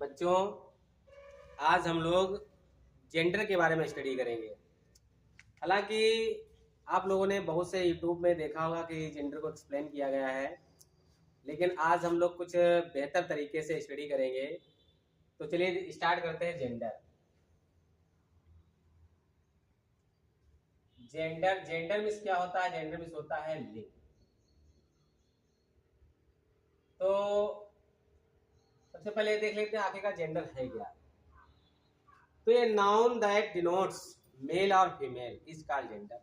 बच्चों, आज हम लोग जेंडर के बारे में स्टडी करेंगे। हालांकि आप लोगों ने बहुत से यूट्यूब में देखा होगा कि जेंडर को एक्सप्लेन किया गया है, लेकिन आज हम लोग कुछ बेहतर तरीके से स्टडी करेंगे। तो चलिए स्टार्ट करते हैं। जेंडर जेंडर जेंडर मीन्स क्या होता है? जेंडर मीन्स होता है लिंग। तो सबसे पहले देख लेते हैं आखिर का जेंडर है क्या। तो ये नाउन दैट डिनोट्स मेल और फीमेल इज कॉल्ड जेंडर।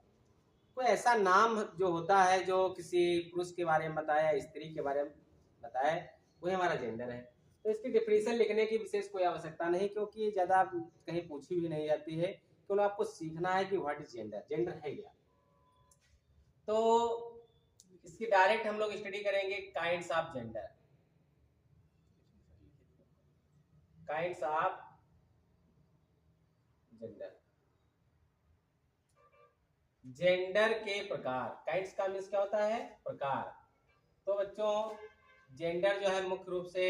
कोई ऐसा नाम जो होता है जो किसी पुरुष के बारे में बताया, स्त्री के बारे में बताया, वही हमारा जेंडर है। तो इसकी डिफिनेशन लिखने की विशेष कोई आवश्यकता नहीं, क्योंकि ज़्यादा कहीं पूछी भी नहीं जाती है। केवल आपको सीखना है कि व्हाट इज जेंडर, जेंडर है क्या। तो इसकी डायरेक्ट हम लोग स्टडी करेंगे kinds of gender. Kinds of gender, gender के प्रकार। काइंड्स का मीन्स क्या होता है? प्रकार। तो बच्चों, जेंडर जो है मुख्य रूप से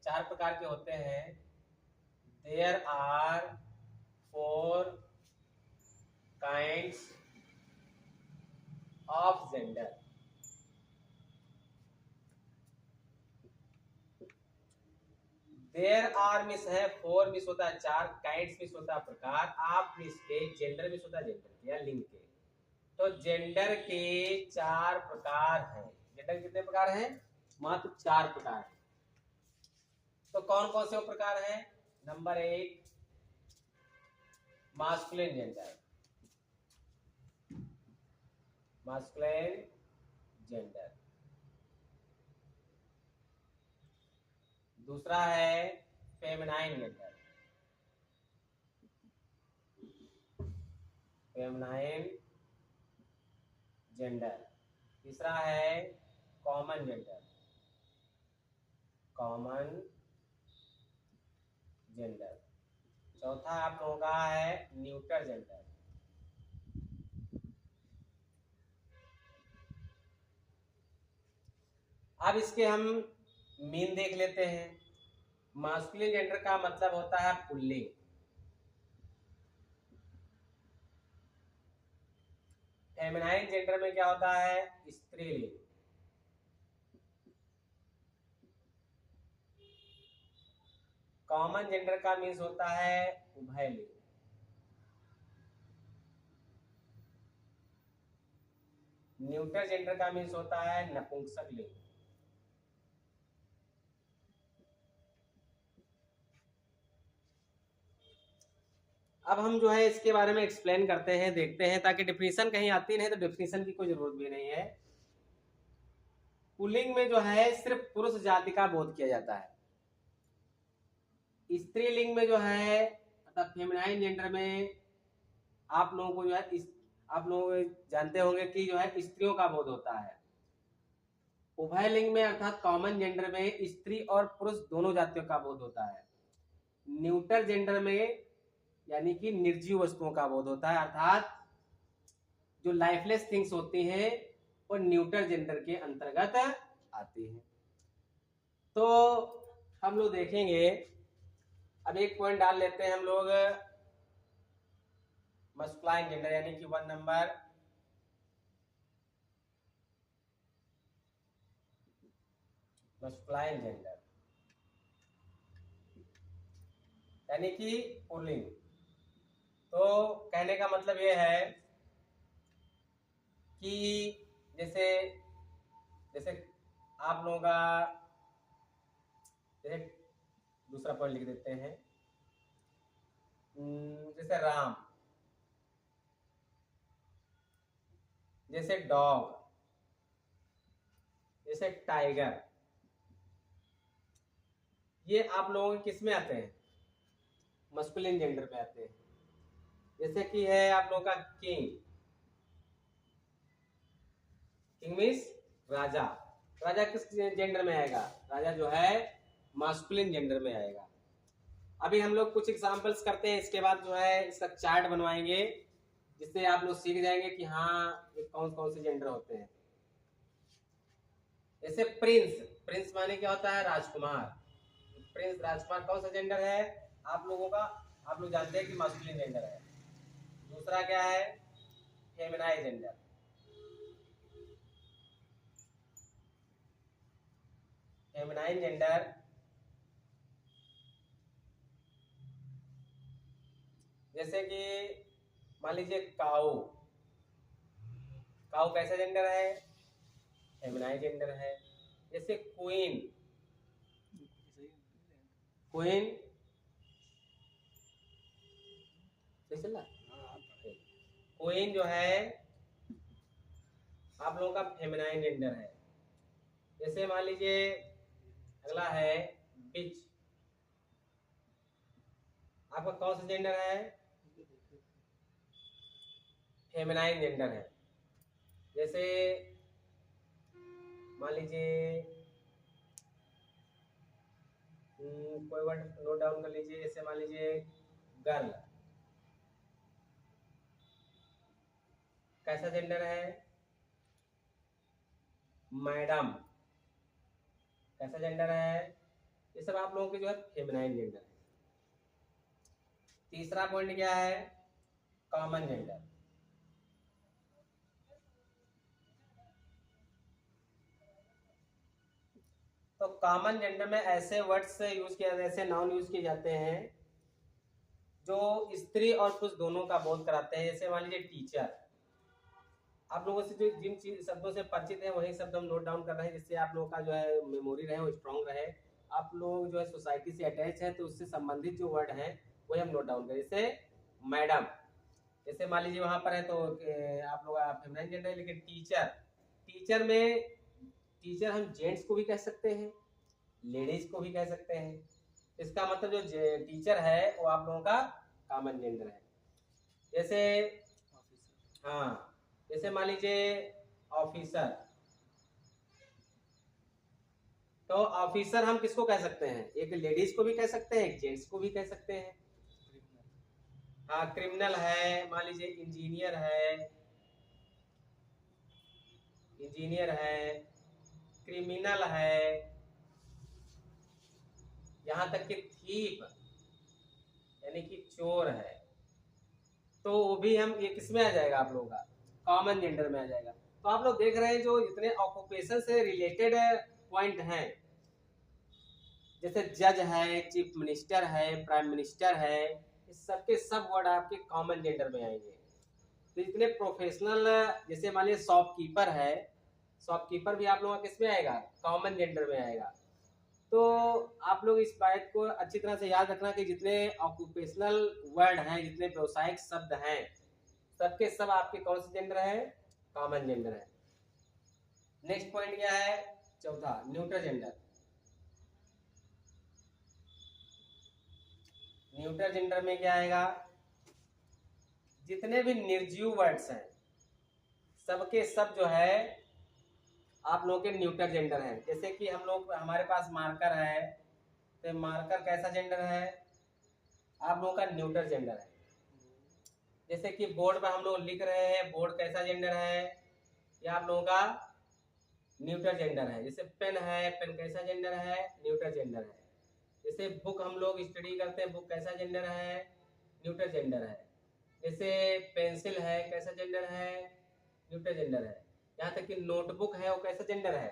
4 प्रकार के होते हैं। There are 4 kinds of gender. There are मिस है 4, मिस होता है 4, काइंड्स मिस होता है प्रकार, आप मिस के, जेंडर मिस होता है जेंडर के या लिंग के। तो जेंडर के 4 प्रकार हैं। जेंडर कितने प्रकार हैं? मात्र 4 प्रकार हैं। तो कौन कौन से प्रकार हैं? Number 1 masculine gender, masculine gender. दूसरा है फेमिनाइन जेंडर, फेमिनाइन जेंडर। तीसरा है कॉमन जेंडर, कॉमन जेंडर। चौथा आप लोगों का है न्यूट्रल जेंडर। अब इसके हम मीन देख लेते हैं। मास्कुलिन जेंडर का मतलब होता है पुल्लिंग। फेमिनाइन जेंडर में क्या होता है? स्त्रीलिंग। कॉमन जेंडर का मीन्स होता है उभयलिंग। न्यूट्रल जेंडर का मीन्स होता है नपुंसक लिंग। अब हम जो है इसके बारे में एक्सप्लेन करते हैं, देखते हैं, ताकि डिफिनीशन कहीं आती नहीं तो डिफिनीशन की कोई जरूरत भी नहीं है। पुल्लिंग में जो है सिर्फ पुरुष जाति का बोध किया जाता है। स्त्रीलिंग में जो है अर्थात फेमिनाइन जेंडर में आप लोगों को जो है आप लोग जानते होंगे कि जो है स्त्रियों का बोध होता है। उभयलिंग में अर्थात कॉमन जेंडर में स्त्री और पुरुष दोनों जातियों का बोध होता है। न्यूट्रल जेंडर में यानी कि निर्जीव वस्तुओं का बोध होता है, अर्थात जो लाइफलेस थिंग्स होती हैं वो न्यूट्रल जेंडर के अंतर्गत आती हैं। तो हम लोग देखेंगे, अब एक पॉइंट डाल लेते हैं हम लोग मस्कुलाइन जेंडर, यानी कि 1 नंबर मस्कुलाइन जेंडर यानी कि पुल्लिंग। तो कहने का मतलब ये है कि जैसे जैसे आप लोगों का जैसे दूसरा पॉइंट लिख देते हैं, जैसे राम, जैसे डॉग, जैसे टाइगर, ये आप लोगों के किस में आते हैं? मस्कुलिन जेंडर में आते हैं। जैसे कि है आप लोगों का किंग, किंग मीन्स राजा। राजा किस जेंडर में आएगा? राजा जो है मास्कुलिन जेंडर में आएगा। अभी हम लोग कुछ एग्जांपल्स करते हैं, इसके बाद जो है इसका चार्ट बनवाएंगे, जिससे आप लोग सीख जाएंगे कि हाँ ये कौन कौन से जेंडर होते हैं। जैसे प्रिंस, प्रिंस माने क्या होता है? राजकुमार। प्रिंस, राजकुमार कौन सा जेंडर है आप लोगों का? आप लोग जानते हैं कि मास्कुलिन जेंडर है। दूसरा क्या है? Feminine gender. फेमिनाइन जेंडर जैसे कि मान लीजिए काऊ, काऊ कैसा जेंडर है? फेमिनाइन जेंडर है। जैसे क्वीन, क्वीन सही चल रहा? क्वीन जो है आप लोगों का फेमिनाइन जेंडर है। जैसे मान लीजिए अगला है बिच, आपका कौन सा जेंडर है? फेमिनाइन जेंडर है। जैसे मान लीजिए कोई वर्ड नोट डाउन कर लीजिए। जैसे मान लीजिए गर्ल, कैसा जेंडर है? मैडम, कैसा जेंडर है? ये सब आप लोगों के जो है फेमिनाइन जेंडर है। तीसरा पॉइंट क्या है? Common gender. तो कॉमन जेंडर में ऐसे वर्ड्स यूज किया, ऐसे नाउन यूज किए जाते हैं जो स्त्री और पुरुष दोनों का बोध कराते हैं। जैसे मान लीजिए टीचर, आप लोगों से जो जिन शब्दों से परिचित है वही शब्द हम नोट डाउन कर रहे हैं, जिससे आप लोगों का जो है मेमोरी रहे, वो स्ट्रांग रहे। आप लोग जो है सोसाइटी से अटैच है तो उससे संबंधित जो वर्ड है वही हम नोट डाउन करें। जैसे मैडम, जैसे मान लीजिए वहां पर है तो आप लोग फेमिनाइन जेंडर है। लेकिन टीचर, टीचर में टीचर हम जेंट्स को भी कह सकते हैं, लेडीज को भी कह सकते हैं। इसका मतलब जो टीचर है वो आप लोगों का कॉमन जेंडर है। जैसे हाँ, जैसे मान लीजिए ऑफिसर, तो ऑफिसर हम किसको कह सकते हैं? एक लेडीज को भी कह सकते हैं, एक जेंट्स को भी कह सकते हैं। हाँ, क्रिमिनल है, मान लीजिए इंजीनियर है, इंजीनियर है, क्रिमिनल है, यहाँ तक कि थीप यानी कि चोर है, तो वो भी हम ये किस में आ जाएगा आप लोगों का? कॉमन जेंडर में आ जाएगा। तो आप लोग देख रहे हैं जो इतने ऑक्यूपेशन से रिलेटेड पॉइंट हैं, जैसे जज है, चीफ मिनिस्टर है, प्राइम मिनिस्टर है, इस सबके सब वर्ड आपके कॉमन जेंडर में आएंगे। तो इतने प्रोफेशनल, जैसे मान लीजिए शॉपकीपर है, शॉपकीपर भी आप लोगों का किस में आएगा? कॉमन जेंडर में आएगा। तो आप लोग इस बात को अच्छी तरह से याद रखना कि जितने ऑक्यूपेशनल वर्ड हैं, जितने व्यवसायिक शब्द हैं, सबके सब आपके कौन से जेंडर है? कॉमन जेंडर है। नेक्स्ट पॉइंट क्या है? चौथा, न्यूट्रल जेंडर। न्यूट्रल जेंडर में क्या आएगा? जितने भी निर्जीव वर्ड्स हैं सबके सब जो है आप लोगों के न्यूट्रल जेंडर है। जैसे कि हम लोग, हमारे पास मार्कर है, तो मार्कर कैसा जेंडर है? आप लोगों का न्यूट्रल जेंडर है। जैसे कि बोर्ड पर हम लोग लिख रहे हैं, बोर्ड कैसा जेंडर है? ये आप लोगों का न्यूट्रल जेंडर है। जैसे पेन है, पेन कैसा जेंडर है? न्यूट्रल जेंडर है। जैसे बुक हम लोग स्टडी करते हैं, बुक कैसा जेंडर है? न्यूट्रल जेंडर है। जैसे पेंसिल है, कैसा जेंडर है? न्यूट्रल जेंडर है। यहाँ तक कि नोटबुक है, वो कैसा जेंडर है?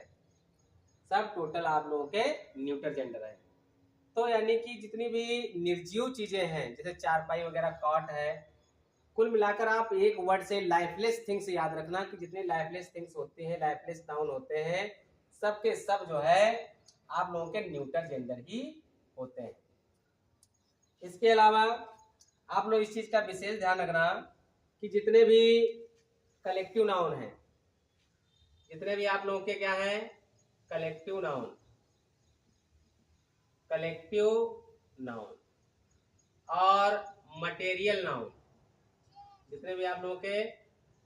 सब टोटल आप लोगों के न्यूट्रल जेंडर है। तो यानी कि जितनी भी निर्जीव चीजें हैं, जैसे चारपाई वगैरह, कॉट है, कुल मिलाकर आप एक वर्ड से लाइफलेस थिंग्स याद रखना कि जितने लाइफलेस थिंग्स होते हैं, लाइफलेस नाउन होते हैं, सबके सब जो है आप लोगों के न्यूट्रल जेंडर ही होते हैं। इसके अलावा आप लोग इस चीज का विशेष ध्यान रखना कि जितने भी कलेक्टिव नाउन हैं, जितने भी आप लोगों के क्या है? कलेक्टिव नाउन, कलेक्टिव नाउन और मटेरियल नाउन, जितने भी आप लोगों के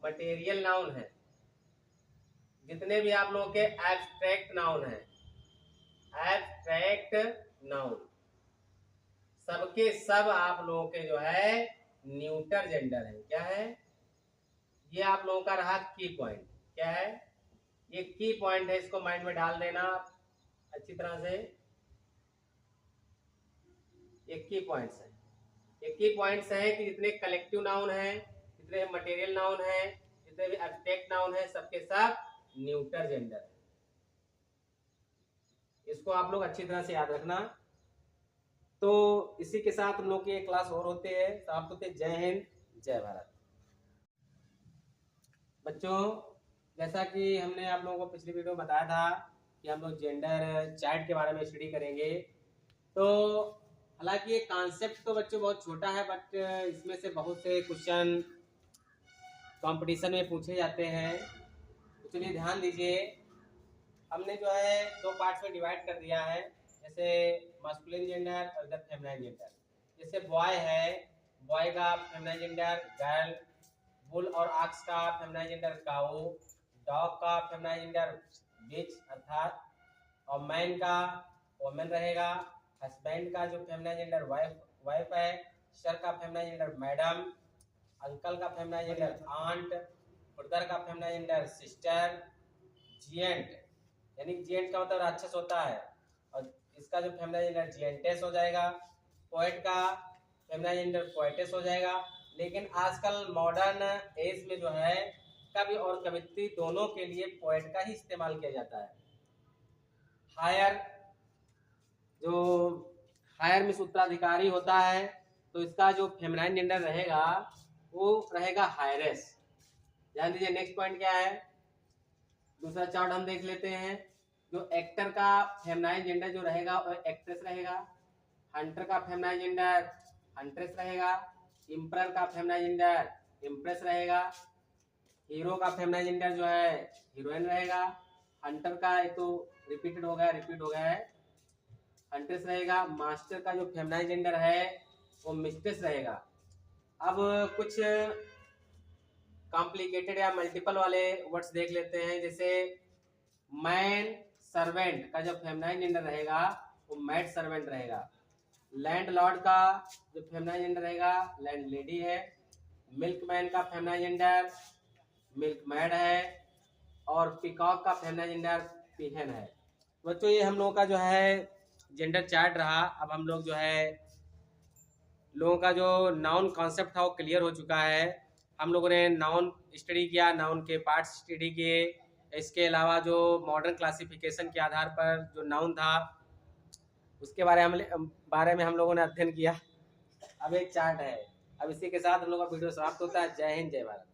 मटेरियल नाउन हैं, जितने भी आप लोगों के एब्स्ट्रैक्ट नाउन हैं, एब्स्ट्रैक्ट नाउन, सबके सब आप लोगों के जो है न्यूट्रल जेंडर है। क्या है ये? आप लोगों का रहा की पॉइंट। क्या है ये? की पॉइंट है, इसको माइंड में डाल देना अच्छी तरह से। एक ही पॉइंट्स है, एक ही पॉइंट्स है कि जितने कलेक्टिव नाउन है, जितने मटेरियल नाउन है, जितने भी एब्स्ट्रैक्ट नाउन है, सबके सब न्यूटर जेंडर है। इसको आप लोग अच्छी तरह से याद रखना। तो इसी के साथ हम लोग की एक क्लास और होते हैं, समाप्त होते। जय हिंद, जय भारत। बच्चों, जैसा कि हमने आप लोगों को पिछली वीडियो में बताया था कि हम लोग जेंडर चार्ट के बारे में स्टडी करेंगे। तो हालांकि ये कॉन्सेप्ट तो बच्चों बहुत छोटा है, बट इसमें से बहुत से क्वेश्चन कंपटीशन में पूछे जाते हैं। तो चलिए ध्यान दीजिए, हमने जो है दो पार्ट्स में डिवाइड कर दिया है, जैसे मास्कुलिन जेंडर और इधर फेमिनाइन जेंडर। जैसे बॉय है, बॉय का फेमिनाइन जेंडर गर्ल, बुल और ऑक्स का फेमिनाइन जेंडर काऊ, डॉग का फेमिनाइन जेंडर बिच अर्थात, और मैन का वोमेन रहेगा, हस्बैंड का जो फेमिनाइन जेंडर वाइफ है, सर का फेमिनाइन जेंडर मैडम, अंकल का फेमिनाइन जेंडर आंट, ब्रदर का फेमिनाइन जेंडर सिस्टर, जिएंट यानी जिएंट का मतलब राक्षस होता है, और इसका जो फेमिनाइन जेंडर जिएंटेस हो जाएगा। पोएट का फेमिनाइन जेंडर पोएटेस हो जाएगा। लेकिन आजकल मॉडर्न एज में जो है कवि और कवित्री दोनों के लिए पोएट का ही इस्तेमाल किया जाता है। हायर में उत्तराधिकारी होता है, तो इसका जो फेमिनाइन जेंडर रहेगा वो रहेगा हायरेस। ध्यान दीजिए, नेक्स्ट पॉइंट क्या है, दूसरा चार्ट हम देख लेते हैं। जो एक्टर का फेमिनाइन जेंडर जो रहेगा वो एक्ट्रेस रहेगा, हंटर का फेमिनाइन जेंडर हंट्रेस रहेगा, इम्परर का फेमिनाइन जेंडर इम्प्रेस रहेगा, हीरो का फेमिनाइन जेंडर जो है हीरोइन रहेगा, हंटर का एक तो रिपीट हो गया है, हंट्रेस रहेगा। मास्टर का जो फेमिनाइन जेंडर है वो मिस्ट्रेस रहेगा। अब कुछ कॉम्प्लिकेटेड या मल्टीपल वाले वर्ड्स देख लेते हैं, जैसे मैन सर्वेंट का जो फेमिनाइन जेंडर रहेगा वो मैड सर्वेंट रहेगा। लैंडलॉर्ड का जो फेमिनाइन जेंडर रहेगा लैंड लेडी है। मिल्कमैन का फेमिनाइन जेंडर मिल्कमैड है, और पीकॉक का फेमिनाइन जेंडर पीहन है। बच्चों, ये हम लोगों का जो है जेंडर चार्ट रहा। अब हम लोग जो है लोगों का जो नाउन कॉन्सेप्ट था वो क्लियर हो चुका है। हम लोगों ने नाउन स्टडी किया, नाउन के पार्ट्स स्टडी किए। इसके अलावा जो मॉडर्न क्लासिफिकेशन के आधार पर जो नाउन था उसके बारे में हम लोगों ने अध्ययन किया। अब एक चार्ट है। अब इसी के साथ हम लोग का वीडियो समाप्त होता है। जय हिंद, जय भारत।